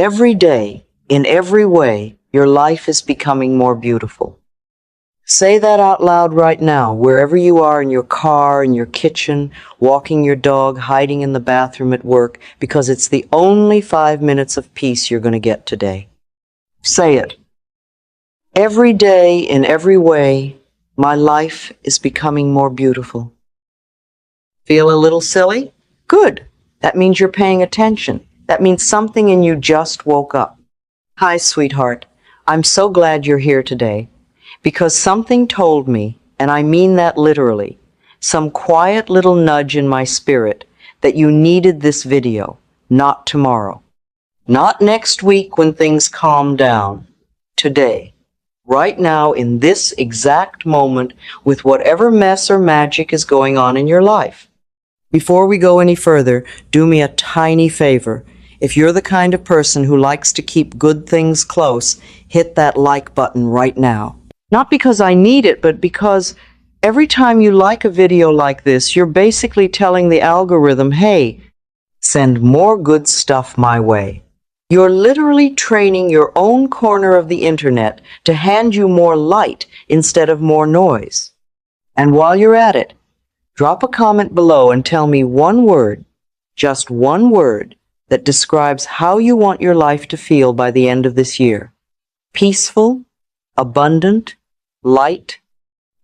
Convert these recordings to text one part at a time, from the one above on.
Every day, in every way, your life is becoming more beautiful. Say that out loud right now, wherever you are, in your car, in your kitchen, walking your dog, hiding in the bathroom at work, because it's the only 5 minutes of peace you're going to get today. Say it. Every day, in every way, my life is becoming more beautiful. Feel a little silly? Good. That means you're paying attention. That means something in you just woke up. Hi, sweetheart. I'm so glad you're here today. Because something told me, and I mean that literally, some quiet little nudge in my spirit, that you needed this video, not tomorrow. Not next week when things calm down. Today. Right now, in this exact moment, with whatever mess or magic is going on in your life. Before we go any further, do me a tiny favor. If you're the kind of person who likes to keep good things close, hit that like button right now. Not because I need it, but because every time you like a video like this, you're basically telling the algorithm, hey, send more good stuff my way. You're literally training your own corner of the internet to hand you more light instead of more noise. And while you're at it, drop a comment below and tell me one word, just one word, that describes how you want your life to feel by the end of this year. Peaceful, abundant, light,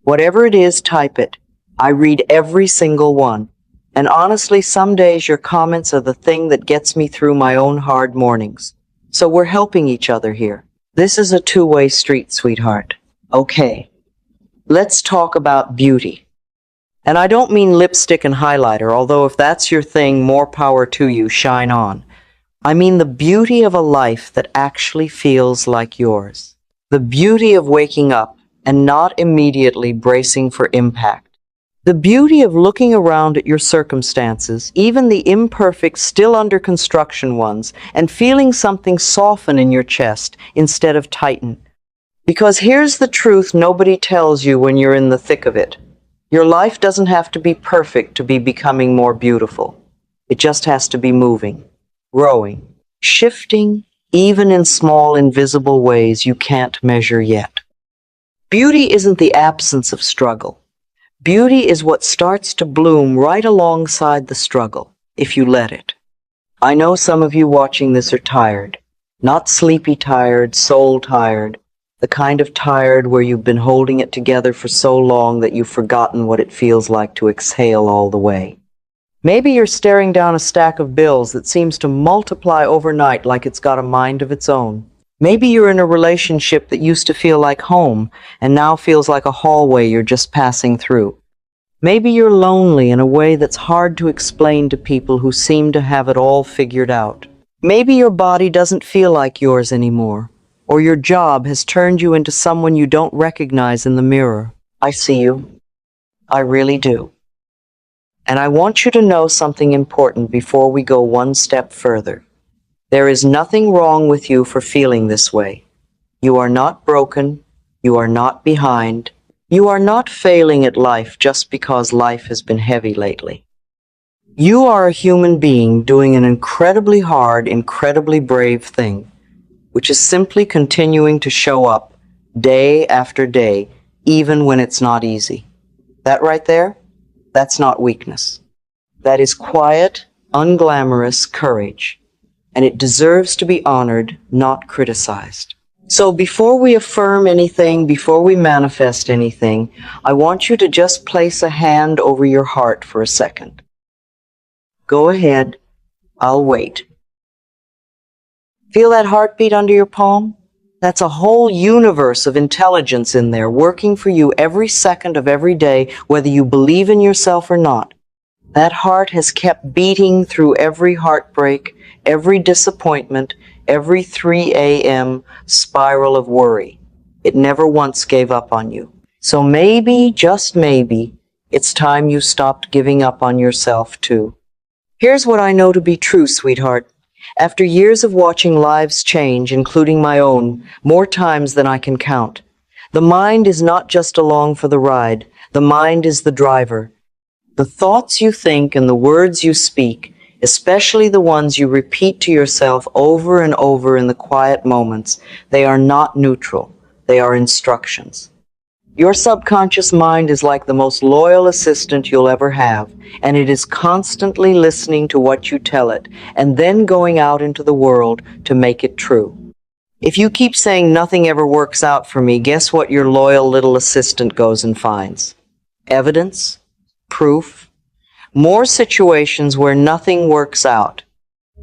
whatever it is, type it. I read every single one. And honestly, some days your comments are the thing that gets me through my own hard mornings. So we're helping each other here. This is a two-way street, sweetheart. Okay, let's talk about beauty. And I don't mean lipstick and highlighter, although if that's your thing, more power to you, shine on. I mean the beauty of a life that actually feels like yours. The beauty of waking up and not immediately bracing for impact. The beauty of looking around at your circumstances, even the imperfect, still under construction ones, and feeling something soften in your chest instead of tighten. Because here's the truth nobody tells you when you're in the thick of it. Your life doesn't have to be perfect to be becoming more beautiful. It just has to be moving, growing, shifting, even in small, invisible ways you can't measure yet. Beauty isn't the absence of struggle. Beauty is what starts to bloom right alongside the struggle, if you let it. I know some of you watching this are tired. Not sleepy tired, soul tired. The kind of tired where you've been holding it together for so long that you've forgotten what it feels like to exhale all the way. Maybe you're staring down a stack of bills that seems to multiply overnight like it's got a mind of its own. Maybe you're in a relationship that used to feel like home and now feels like a hallway you're just passing through. Maybe you're lonely in a way that's hard to explain to people who seem to have it all figured out. Maybe your body doesn't feel like yours anymore, or your job has turned you into someone you don't recognize in the mirror. I see you. I really do. And I want you to know something important before we go one step further. There is nothing wrong with you for feeling this way. You are not broken. You are not behind. You are not failing at life just because life has been heavy lately. You are a human being doing an incredibly hard, incredibly brave thing, which is simply continuing to show up day after day, even when it's not easy. That right there, that's not weakness. That is quiet, unglamorous courage. And it deserves to be honored, not criticized. So before we affirm anything, before we manifest anything, I want you to just place a hand over your heart for a second. Go ahead. I'll wait. Feel that heartbeat under your palm? That's a whole universe of intelligence in there working for you every second of every day, whether you believe in yourself or not. That heart has kept beating through every heartbreak, every disappointment, every 3 a.m. spiral of worry. It never once gave up on you. So maybe, just maybe, it's time you stopped giving up on yourself too. Here's what I know to be true, sweetheart. After years of watching lives change, including my own, more times than I can count, the mind is not just along for the ride. The mind is the driver. The thoughts you think and the words you speak, especially the ones you repeat to yourself over and over in the quiet moments. They are not neutral. They are instructions. Your subconscious mind is like the most loyal assistant you'll ever have, and it is constantly listening to what you tell it, and then going out into the world to make it true. If you keep saying nothing ever works out for me, guess what your loyal little assistant goes and finds? Evidence? Proof? More situations where nothing works out.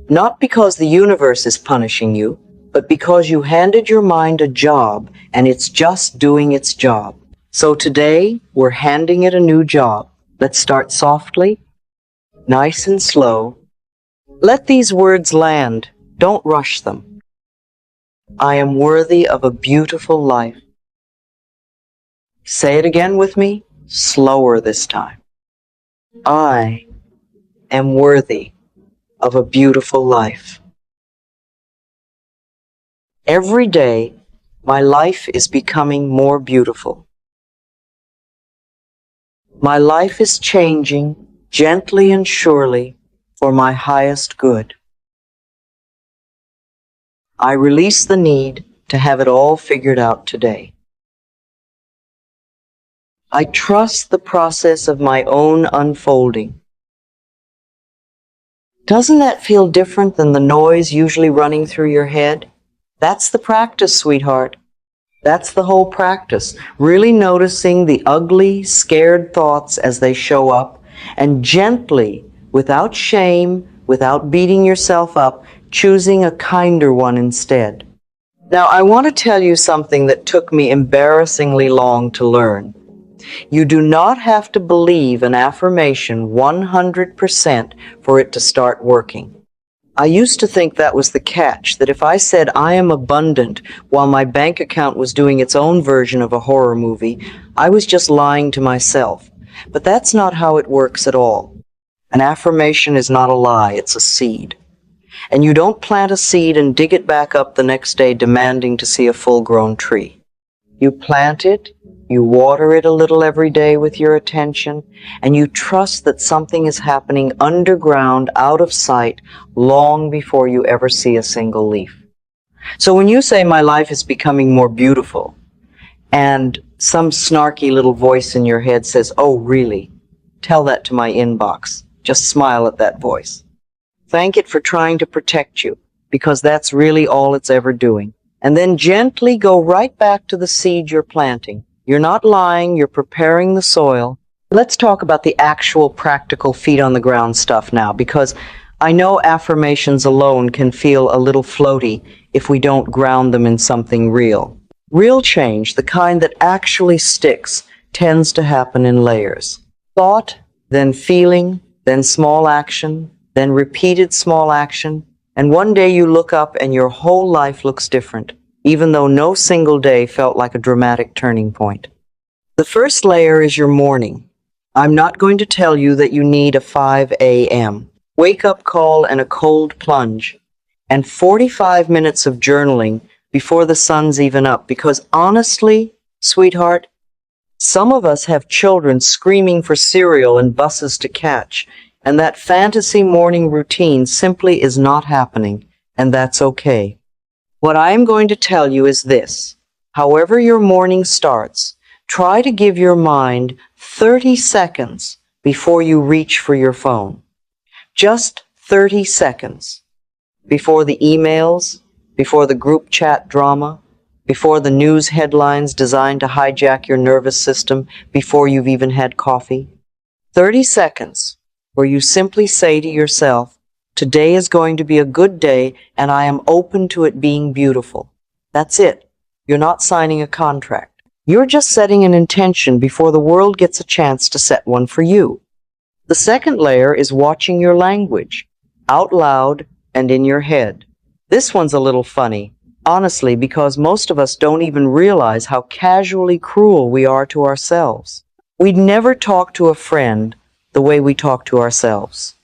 Not because the universe is punishing you, but because you handed your mind a job and it's just doing its job. So today, we're handing it a new job. Let's start softly, nice and slow. Let these words land. Don't rush them. I am worthy of a beautiful life. Say it again with me, slower this time. I am worthy of a beautiful life. Every day, my life is becoming more beautiful. My life is changing gently and surely for my highest good. I release the need to have it all figured out today. I trust the process of my own unfolding. Doesn't that feel different than the noise usually running through your head? That's the practice, sweetheart. That's the whole practice. Really noticing the ugly, scared thoughts as they show up, and gently, without shame, without beating yourself up, choosing a kinder one instead. Now, I want to tell you something that took me embarrassingly long to learn. You do not have to believe an affirmation 100% for it to start working. I used to think that was the catch, that if I said I am abundant while my bank account was doing its own version of a horror movie, I was just lying to myself. But that's not how it works at all. An affirmation is not a lie, it's a seed. And you don't plant a seed and dig it back up the next day demanding to see a full-grown tree. You plant it, you water it a little every day with your attention, and you trust that something is happening underground, out of sight, long before you ever see a single leaf. So when you say, my life is becoming more beautiful, and some snarky little voice in your head says, oh, really? Tell that to my inbox. Just smile at that voice. Thank it for trying to protect you, because that's really all it's ever doing. And then gently go right back to the seed you're planting. You're not lying, you're preparing the soil. Let's talk about the actual practical feet on the ground stuff now, because I know affirmations alone can feel a little floaty if we don't ground them in something real. Real change, the kind that actually sticks, tends to happen in layers. Thought, then feeling, then small action, then repeated small action, and one day you look up and your whole life looks different, even though no single day felt like a dramatic turning point. The first layer is your morning. I'm not going to tell you that you need a 5 a.m. wake-up call and a cold plunge, and 45 minutes of journaling before the sun's even up, because honestly, sweetheart, some of us have children screaming for cereal and buses to catch, and that fantasy morning routine simply is not happening, and that's okay. What I am going to tell you is this. However your morning starts, try to give your mind 30 seconds before you reach for your phone. Just 30 seconds. Before the emails, before the group chat drama, before the news headlines designed to hijack your nervous system, before you've even had coffee. 30 seconds where you simply say to yourself, today is going to be a good day and I am open to it being beautiful. That's it. You're not signing a contract. You're just setting an intention before the world gets a chance to set one for you. The second layer is watching your language, out loud and in your head. This one's a little funny, honestly, because most of us don't even realize how casually cruel we are to ourselves. We'd never talk to a friend the way we talk to ourselves.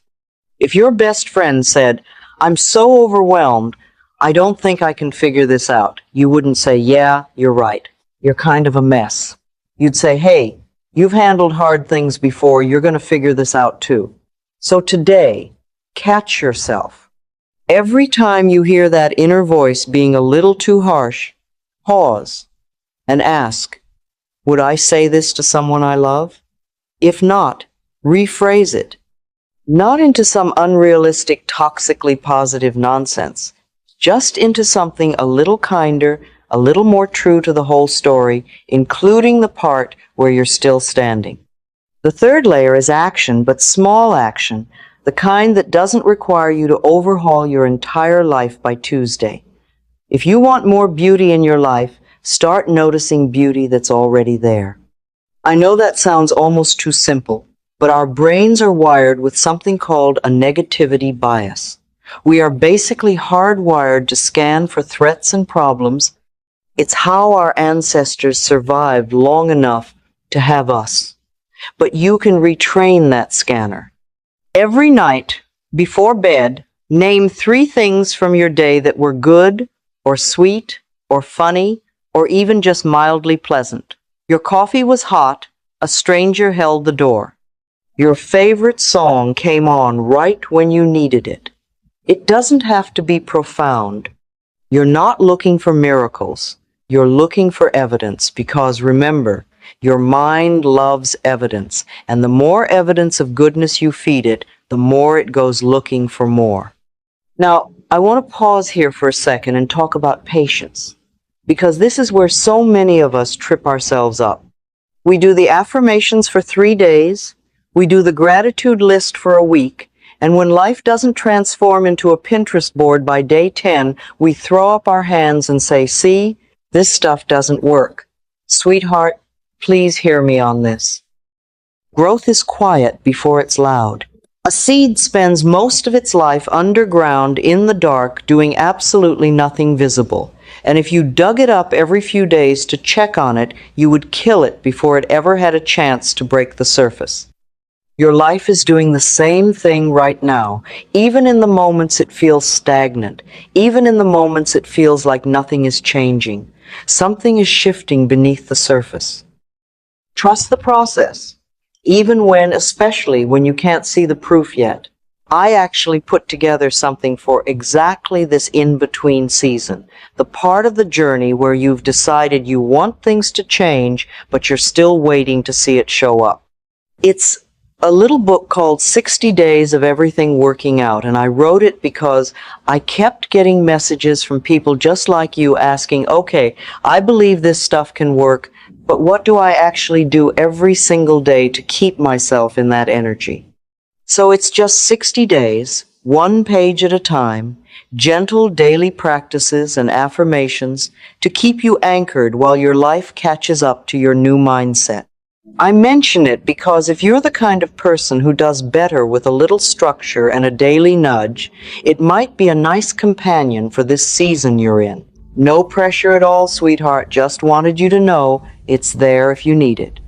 If your best friend said, I'm so overwhelmed, I don't think I can figure this out, you wouldn't say, yeah, you're right. You're kind of a mess. You'd say, hey, you've handled hard things before, you're going to figure this out too. So today, Catch yourself. Every time you hear that inner voice being a little too harsh, pause and ask, would I say this to someone I love? If not, rephrase it. Not into some unrealistic, toxically positive nonsense, just into something a little kinder, a little more true to the whole story, including the part where you're still standing. The third layer is action, but small action, the kind that doesn't require you to overhaul your entire life by Tuesday. If you want more beauty in your life, start noticing beauty that's already there. I know that sounds almost too simple, but our brains are wired with something called a negativity bias. We are basically hardwired to scan for threats and problems. It's how our ancestors survived long enough to have us. But you can retrain that scanner. Every night, before bed, name 3 things from your day that were good, or sweet, or funny, or even just mildly pleasant. Your coffee was hot, a stranger held the door. Your favorite song came on right when you needed it. It doesn't have to be profound. You're not looking for miracles. You're looking for evidence because remember, your mind loves evidence, and the more evidence of goodness you feed it, the more it goes looking for more. Now, I want to pause here for a second and talk about patience, because this is where so many of us trip ourselves up. We do the affirmations for 3 days, we do the gratitude list for a week, and when life doesn't transform into a Pinterest board by day 10, we throw up our hands and say, see, this stuff doesn't work. Sweetheart, please hear me on this. Growth is quiet before it's loud. A seed spends most of its life underground in the dark doing absolutely nothing visible. And if you dug it up every few days to check on it, you would kill it before it ever had a chance to break the surface. Your life is doing the same thing right now, even in the moments it feels stagnant, even in the moments it feels like nothing is changing. Something is shifting beneath the surface. Trust the process, even when, especially when you can't see the proof yet. I actually put together something for exactly this in-between season, the part of the journey where you've decided you want things to change, but you're still waiting to see it show up. It's a little book called 60 Days of Everything Working Out, and I wrote it because I kept getting messages from people just like you asking, okay, I believe this stuff can work, but what do I actually do every single day to keep myself in that energy? So it's just 60 days, 1 page at a time, gentle daily practices and affirmations to keep you anchored while your life catches up to your new mindset. I mention it because if you're the kind of person who does better with a little structure and a daily nudge, it might be a nice companion for this season you're in. No pressure at all, sweetheart. Just wanted you to know it's there if you need it.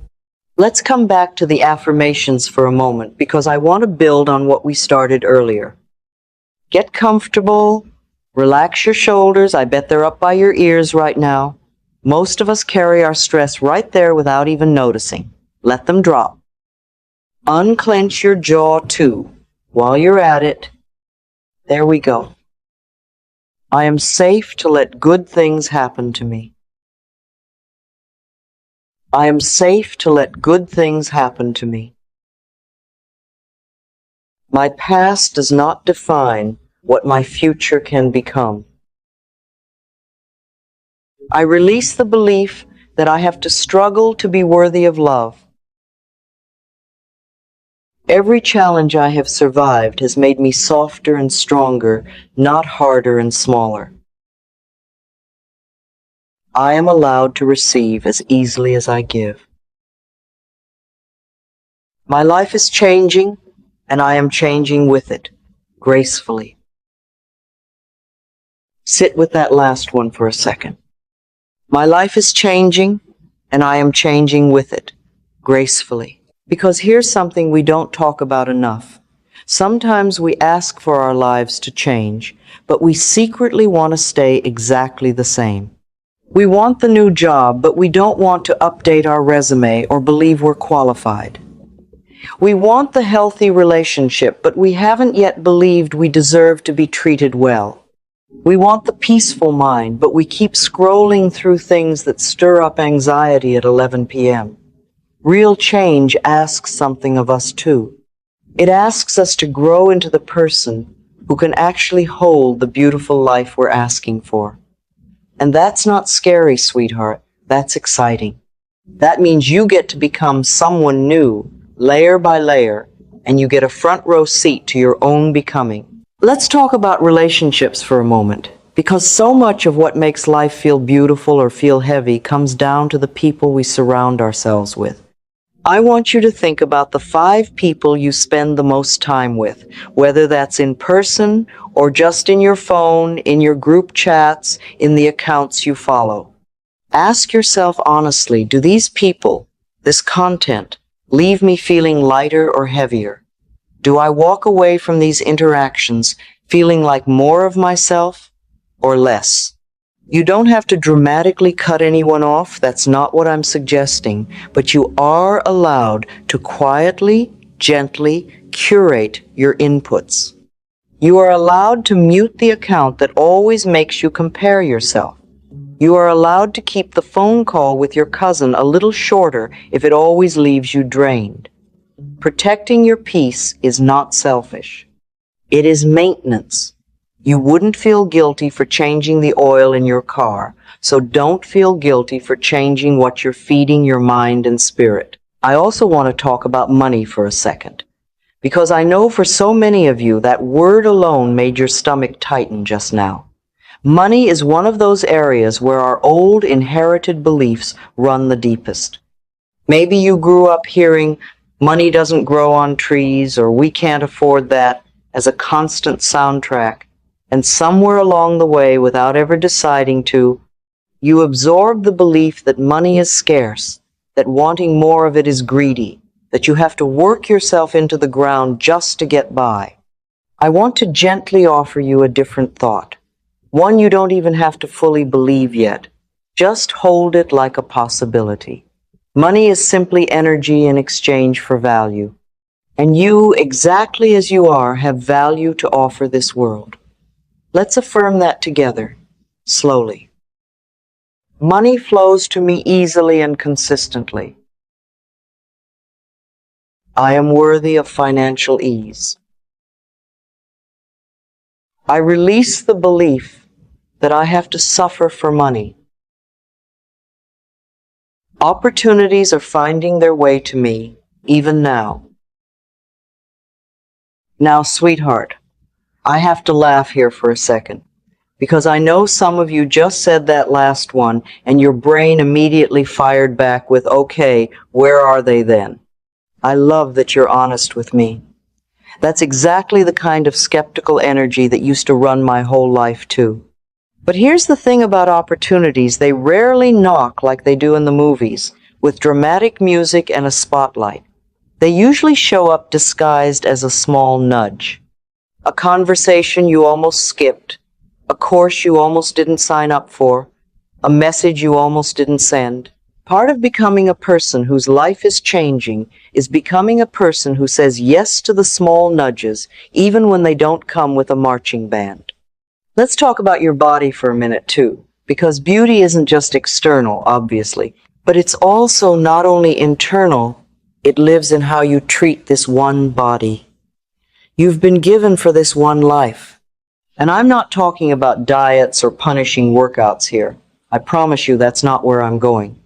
Let's come back to the affirmations for a moment because I want to build on what we started earlier. Get comfortable, relax your shoulders. I bet they're up by your ears right now. Most of us carry our stress right there without even noticing. Let them drop. Unclench your jaw too. While you're at it, there we go. I am safe to let good things happen to me. I am safe to let good things happen to me. My past does not define what my future can become. I release the belief that I have to struggle to be worthy of love. Every challenge I have survived has made me softer and stronger, not harder and smaller. I am allowed to receive as easily as I give. My life is changing, and I am changing with it, gracefully. Sit with that last one for a second. My life is changing, and I am changing with it, gracefully. Because here's something we don't talk about enough. Sometimes we ask for our lives to change, but we secretly want to stay exactly the same. We want the new job, but we don't want to update our resume or believe we're qualified. We want the healthy relationship, but we haven't yet believed we deserve to be treated well. We want the peaceful mind, but we keep scrolling through things that stir up anxiety at 11 p.m. Real change asks something of us too. It asks us to grow into the person who can actually hold the beautiful life we're asking for. And that's not scary, sweetheart. That's exciting. That means you get to become someone new, layer by layer, and you get a front row seat to your own becoming. Let's talk about relationships for a moment, because so much of what makes life feel beautiful or feel heavy comes down to the people we surround ourselves with. I want you to think about the 5 people you spend the most time with, whether that's in person or just in your phone, in your group chats, in the accounts you follow. Ask yourself honestly, do these people, this content, leave me feeling lighter or heavier? Do I walk away from these interactions feeling like more of myself or less? You don't have to dramatically cut anyone off, that's not what I'm suggesting, but you are allowed to quietly, gently curate your inputs. You are allowed to mute the account that always makes you compare yourself. You are allowed to keep the phone call with your cousin a little shorter if it always leaves you drained. Protecting your peace is not selfish. It is maintenance. You wouldn't feel guilty for changing the oil in your car, so don't feel guilty for changing what you're feeding your mind and spirit. I also want to talk about money for a second, because I know for so many of you that word alone made your stomach tighten just now. Money is one of those areas where our old inherited beliefs run the deepest. Maybe you grew up hearing, money doesn't grow on trees, or we can't afford that, as a constant soundtrack. And somewhere along the way, without ever deciding to, you absorb the belief that money is scarce, that wanting more of it is greedy, that you have to work yourself into the ground just to get by. I want to gently offer you a different thought, one you don't even have to fully believe yet. Just hold it like a possibility. Money is simply energy in exchange for value. And you, exactly as you are, have value to offer this world. Let's affirm that together, slowly. Money flows to me easily and consistently. I am worthy of financial ease. I release the belief that I have to suffer for money. Opportunities are finding their way to me, even now. Now, sweetheart, I have to laugh here for a second, because I know some of you just said that last one, and your brain immediately fired back with, okay, where are they then? I love that you're honest with me. That's exactly the kind of skeptical energy that used to run my whole life too. But here's the thing about opportunities, they rarely knock like they do in the movies, with dramatic music and a spotlight. They usually show up disguised as a small nudge. A conversation you almost skipped, a course you almost didn't sign up for, a message you almost didn't send. Part of becoming a person whose life is changing is becoming a person who says yes to the small nudges, even when they don't come with a marching band. Let's talk about your body for a minute too, because beauty isn't just external, obviously, but it's also not only internal, it lives in how you treat this one body. You've been given for this one life. And I'm not talking about diets or punishing workouts here. I promise you that's not where I'm going.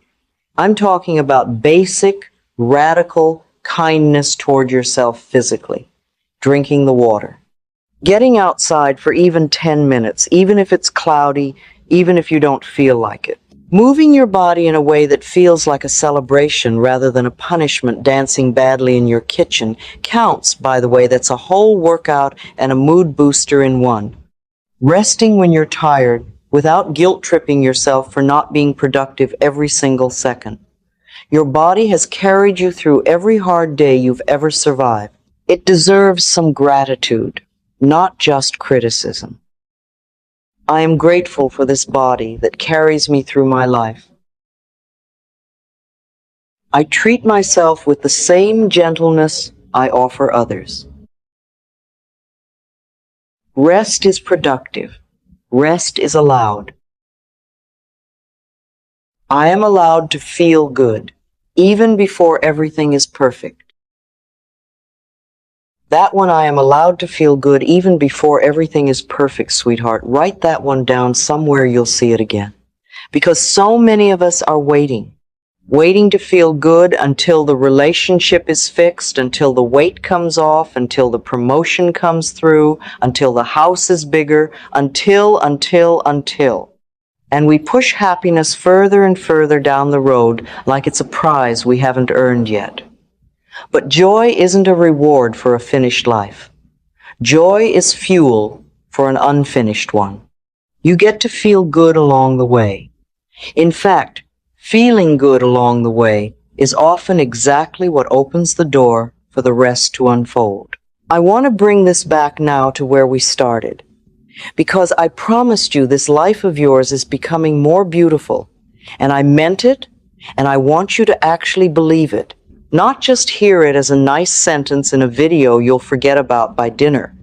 I'm talking about basic, radical kindness toward yourself physically. Drinking the water. Getting outside for even 10 minutes, even if it's cloudy, even if you don't feel like it. Moving your body in a way that feels like a celebration rather than a punishment. Dancing badly in your kitchen counts, by the way. That's a whole workout and a mood booster in one. Resting when you're tired without guilt-tripping yourself for not being productive every single second. Your body has carried you through every hard day you've ever survived. It deserves some gratitude, not just criticism. I am grateful for this body that carries me through my life. I treat myself with the same gentleness, I offer others. Rest is productive. Rest is allowed. I am allowed to feel good, even before everything is perfect. That one, I am allowed to feel good even before everything is perfect, sweetheart. Write that one down somewhere, you'll see it again. Because so many of us are waiting to feel good until the relationship is fixed, until the weight comes off, until the promotion comes through, until the house is bigger, until. And we push happiness further and further down the road like it's a prize we haven't earned yet. But joy isn't a reward for a finished life. Joy is fuel for an unfinished one. You get to feel good along the way. In fact, feeling good along the way is often exactly what opens the door for the rest to unfold. I want to bring this back now to where we started, because I promised you this life of yours is becoming more beautiful, and I meant it, and I want you to actually believe it. Not just hear it as a nice sentence in a video you'll forget about by dinner.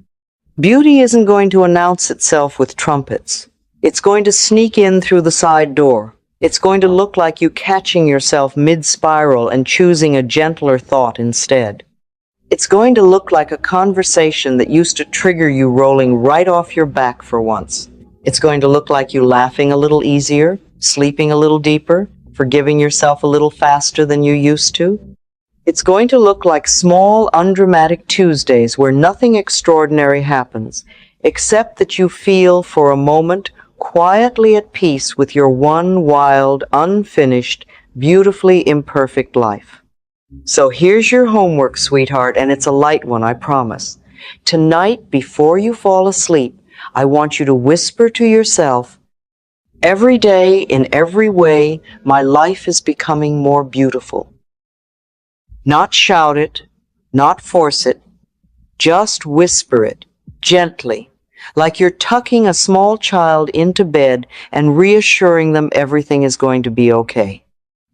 Beauty isn't going to announce itself with trumpets. It's going to sneak in through the side door. It's going to look like you catching yourself mid-spiral and choosing a gentler thought instead. It's going to look like a conversation that used to trigger you rolling right off your back for once. It's going to look like you laughing a little easier, sleeping a little deeper, forgiving yourself a little faster than you used to. It's going to look like small, undramatic Tuesdays where nothing extraordinary happens, except that you feel for a moment quietly at peace with your one wild, unfinished, beautifully imperfect life. So here's your homework, sweetheart, and it's a light one, I promise. Tonight, before you fall asleep, I want you to whisper to yourself, "Every day, in every way, my life is becoming more beautiful." Not shout it, not force it, just whisper it, gently, like you're tucking a small child into bed and reassuring them everything is going to be okay.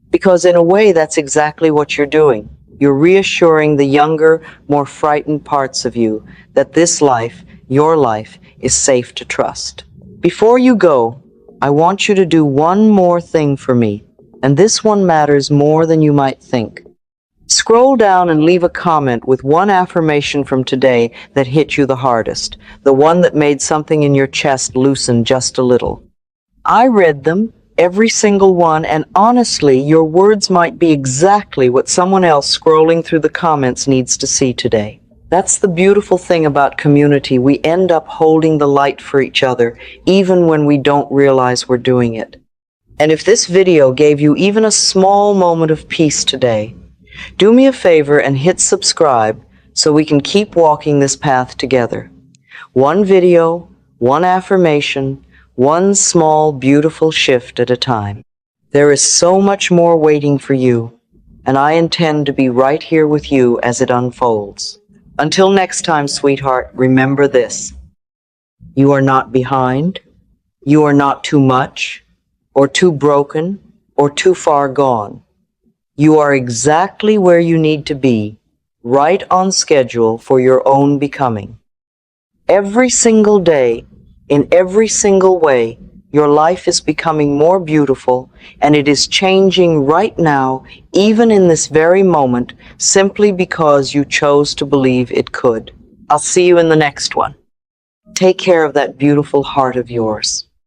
Because in a way, that's exactly what you're doing. You're reassuring the younger, more frightened parts of you that this life, your life, is safe to trust. Before you go, I want you to do one more thing for me, and this one matters more than you might think. Scroll down and leave a comment with one affirmation from today that hit you the hardest, the one that made something in your chest loosen just a little. I read them, every single one, and honestly, your words might be exactly what someone else scrolling through the comments needs to see today. That's the beautiful thing about community. We end up holding the light for each other, even when we don't realize we're doing it. And if this video gave you even a small moment of peace today, do me a favor and hit subscribe so we can keep walking this path together. One video, one affirmation, one small, beautiful shift at a time. There is so much more waiting for you, and I intend to be right here with you as it unfolds. Until next time, sweetheart, remember this. You are not behind. You are not too much, or too broken, or too far gone. You are exactly where you need to be, right on schedule for your own becoming. Every single day, in every single way, your life is becoming more beautiful, and it is changing right now, even in this very moment, simply because you chose to believe it could. I'll see you in the next one. Take care of that beautiful heart of yours.